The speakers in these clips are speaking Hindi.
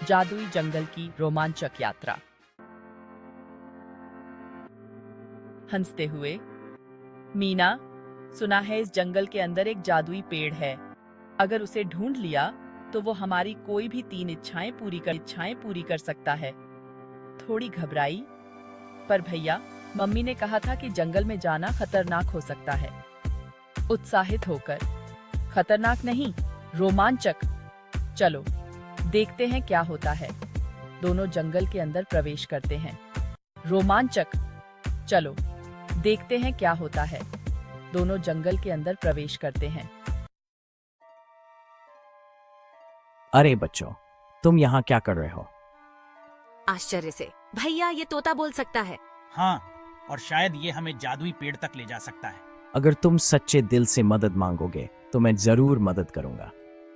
जादुई जंगल की रोमांचक यात्रा। हंसते हुए, मीना, सुना है इस जंगल के अंदर एक जादुई पेड़ है। अगर उसे ढूंढ लिया तो वो हमारी कोई भी 3 इच्छाएं पूरी कर सकता है। थोड़ी घबराई, पर भैया, मम्मी ने कहा था कि जंगल में जाना खतरनाक हो सकता है। उत्साहित होकर, खतरनाक नहीं, रोमांचक। चलो देखते हैं क्या होता है। दोनों जंगल के अंदर प्रवेश करते हैं। रोमांचक। चलो देखते हैं क्या होता है। दोनों जंगल के अंदर प्रवेश करते हैं। अरे बच्चों, तुम यहाँ क्या कर रहे हो? आश्चर्य से, भैया ये तोता बोल सकता है। हाँ, और शायद ये हमें जादुई पेड़ तक ले जा सकता है। अगर तुम सच्चे दिल से मदद मांगोगे तो मैं जरूर मदद करूंगा,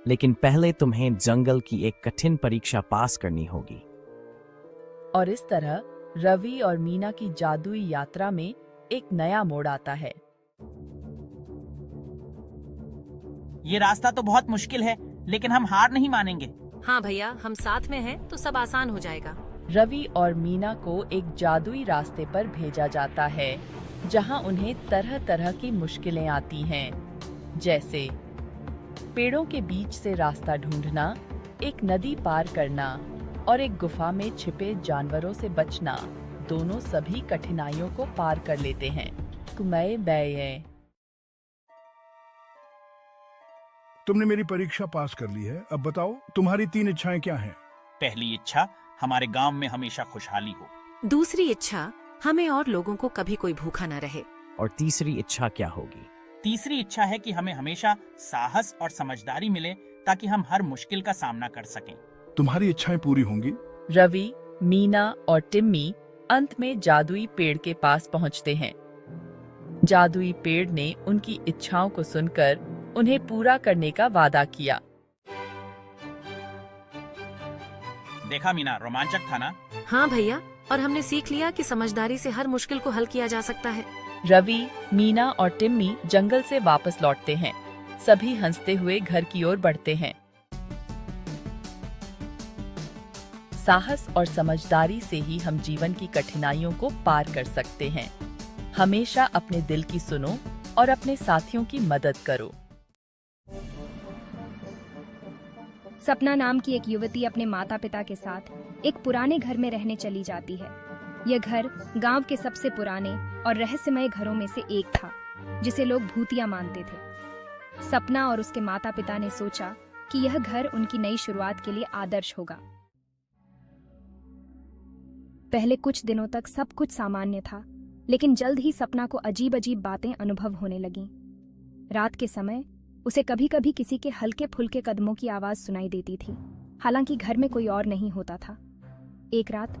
लेकिन पहले तुम्हें जंगल की एक कठिन परीक्षा पास करनी होगी। और इस तरह रवि और मीना की जादुई यात्रा में एक नया मोड़ आता है। ये रास्ता तो बहुत मुश्किल है, लेकिन हम हार नहीं मानेंगे। हाँ भैया, हम साथ में हैं तो सब आसान हो जाएगा। रवि और मीना को एक जादुई रास्ते पर भेजा जाता है, जहां उन्हें तरह तरह की मुश्किलें आती हैं, जैसे पेड़ों के बीच से रास्ता ढूंढना, एक नदी पार करना और एक गुफा में छिपे जानवरों से बचना। दोनों सभी कठिनाइयों को पार कर लेते हैं। तुमने मेरी परीक्षा पास कर ली है। अब बताओ, तुम्हारी 3 इच्छाएं क्या हैं? पहली इच्छा, हमारे गांव में हमेशा खुशहाली हो। दूसरी इच्छा, हमें और लोगों को कभी कोई भूखा न रहे। और तीसरी इच्छा क्या होगी? तीसरी इच्छा है कि हमें हमेशा साहस और समझदारी मिले, ताकि हम हर मुश्किल का सामना कर सकें। तुम्हारी इच्छाएं पूरी होंगी। रवि, मीना और टिम्मी अंत में जादुई पेड़ के पास पहुंचते हैं। जादुई पेड़ ने उनकी इच्छाओं को सुनकर उन्हें पूरा करने का वादा किया। देखा मीना, रोमांचक था ना? हाँ भैया, और हमने सीख लिया कि समझदारी से हर मुश्किल को हल किया जा सकता है। रवि, मीना और टिम्मी जंगल से वापस लौटते हैं। सभी हंसते हुए घर की ओर बढ़ते हैं। साहस और समझदारी से ही हम जीवन की कठिनाइयों को पार कर सकते हैं। हमेशा अपने दिल की सुनो और अपने साथियों की मदद करो। सपना नाम की एक युवती अपने माता पिता के साथ एक पुराने घर में रहने चली जाती है। यह घर गांव के सबसे पुराने और रहस्यमय घरों में से एक था, जिसे लोग भूतिया मानते थे। सपना और उसके माता पिता ने सोचा कि यह घर उनकी नई शुरुआत के लिए आदर्श होगा। पहले कुछ दिनों तक सब कुछ सामान्य था, लेकिन जल्द ही सपना को अजीब अजीब बातें अनुभव होने लगीं। रात के समय उसे कभी कभी किसी के हल्के फुल्के कदमों की आवाज सुनाई देती थी, हालांकि घर में कोई और नहीं होता था। एक रात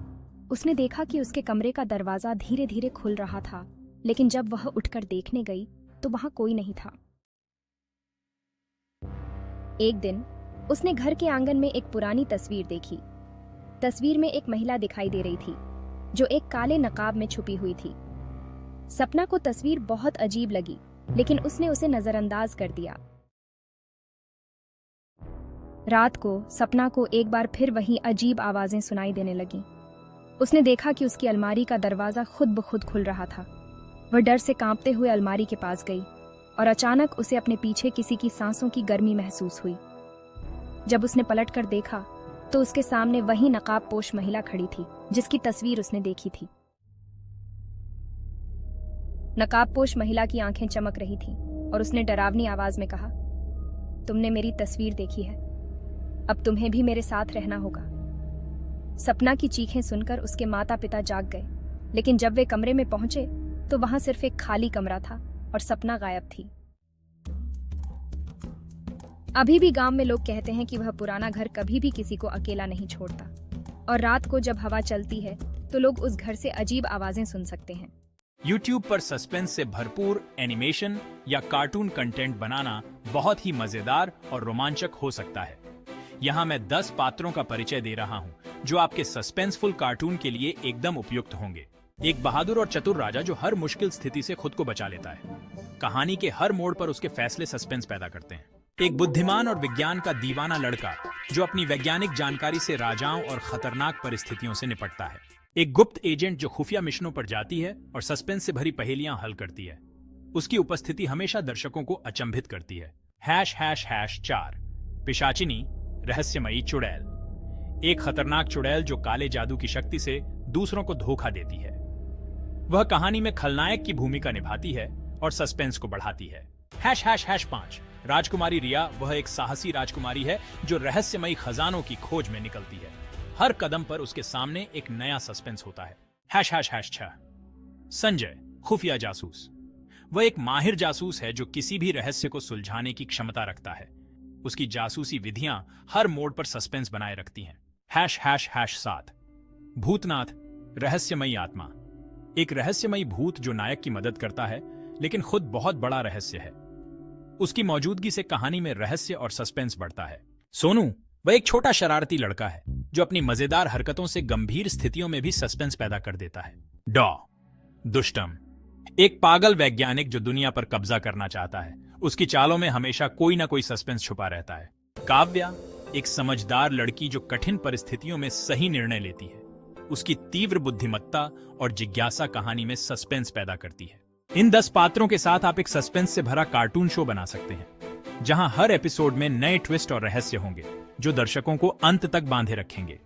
उसने देखा कि उसके कमरे का दरवाजा धीरे धीरे खुल रहा था, लेकिन जब वह उठकर देखने गई तो वहां कोई नहीं था। एक दिन उसने घर के आंगन में एक पुरानी तस्वीर देखी। तस्वीर में एक महिला दिखाई दे रही थी, जो एक काले नकाब में छुपी हुई थी। सपना को तस्वीर बहुत अजीब लगी, लेकिन उसने उसे नजरअंदाज कर दिया। रात को सपना को एक बार फिर वही अजीब आवाजें सुनाई देने लगीं। उसने देखा कि उसकी अलमारी का दरवाजा खुद ब खुद खुल रहा था। वह डर से कांपते हुए अलमारी के पास गई और अचानक उसे अपने पीछे किसी की सांसों की गर्मी महसूस हुई। जब उसने पलटकर देखा तो उसके सामने वही नकाबपोश महिला खड़ी थी, जिसकी तस्वीर उसने देखी थी। नकाबपोश महिला की आंखें चमक रही थीं और उसने डरावनी आवाज में कहा, तुमने मेरी तस्वीर देखी है, अब तुम्हें भी मेरे साथ रहना होगा। सपना की चीखें सुनकर उसके माता पिता जाग गए, लेकिन जब वे कमरे में पहुंचे तो वहां सिर्फ एक खाली कमरा था और सपना गायब थी। अभी भी गांव में लोग कहते हैं कि वह पुराना घर कभी भी किसी को अकेला नहीं छोड़ता, और रात को जब हवा चलती है तो लोग उस घर से अजीब आवाजें सुन सकते हैं। YouTube पर सस्पेंस से भरपूर एनिमेशन या कार्टून कंटेंट बनाना बहुत ही मजेदार और रोमांचक हो सकता है। यहाँ मैं 10 पात्रों का परिचय दे रहा हूँ, जो आपके सस्पेंसफुल कार्टून के लिए एकदम उपयुक्त होंगे। एक बहादुर और चतुर राजा जो हर मुश्किल स्थिति से खुद को बचा लेता है। कहानी के हर मोड़ पर उसके फैसले सस्पेंस पैदा करते हैं। एक बुद्धिमान और विज्ञान का दीवाना लड़का जो अपनी वैज्ञानिक जानकारी से राजाओं और खतरनाक परिस्थितियों से निपटता है। एक गुप्त एजेंट जो खुफिया मिशनों पर जाती है और सस्पेंस से भरी पहेलियां हल करती है। उसकी उपस्थिति हमेशा दर्शकों को अचंभित करती है। ###4 पिशाचिनी रहस्यमयी चुड़ैल। एक खतरनाक चुड़ैल जो काले जादू की शक्ति से दूसरों को धोखा देती है। वह कहानी में खलनायक की भूमिका निभाती है और सस्पेंस को बढ़ाती है। ###5 राजकुमारी रिया वह एक साहसी राजकुमारी है जो रहस्यमयी खजानों की खोज में निकलती है। हर कदम पर उसके सामने एक नया सस्पेंस होता है। ###6 संजय खुफिया जासूस। वह एक माहिर जासूस है जो किसी भी रहस्य को सुलझाने की क्षमता रखता है। उसकी जासूसी विधियां हर मोड़ पर सस्पेंस बनाए रखती हैं। ###7 भूतनाथ रहस्यमयी आत्मा। एक रहस्यमयी भूत जो नायक की मदद करता है लेकिन खुद बहुत बड़ा रहस्य है। उसकी मौजूदगी से कहानी में रहस्य और सस्पेंस बढ़ता है। सोनू वह एक छोटा शरारती लड़का है जो अपनी मजेदार हरकतों से गंभीर स्थितियों में भी सस्पेंस पैदा कर देता है। दुष्टम एक पागल वैज्ञानिक जो दुनिया पर कब्जा करना चाहता है। उसकी चालों में हमेशा कोई ना कोई सस्पेंस छुपा रहता है। काव्या एक समझदार लड़की जो कठिन परिस्थितियों में सही निर्णय लेती है। उसकी तीव्र बुद्धिमत्ता और जिज्ञासा कहानी में सस्पेंस पैदा करती है। इन 10 पात्रों के साथ आप एक सस्पेंस से भरा कार्टून शो बना सकते हैं जहां हर एपिसोड में नए ट्विस्ट और रहस्य होंगे जो दर्शकों को अंत तक बांधे रखेंगे।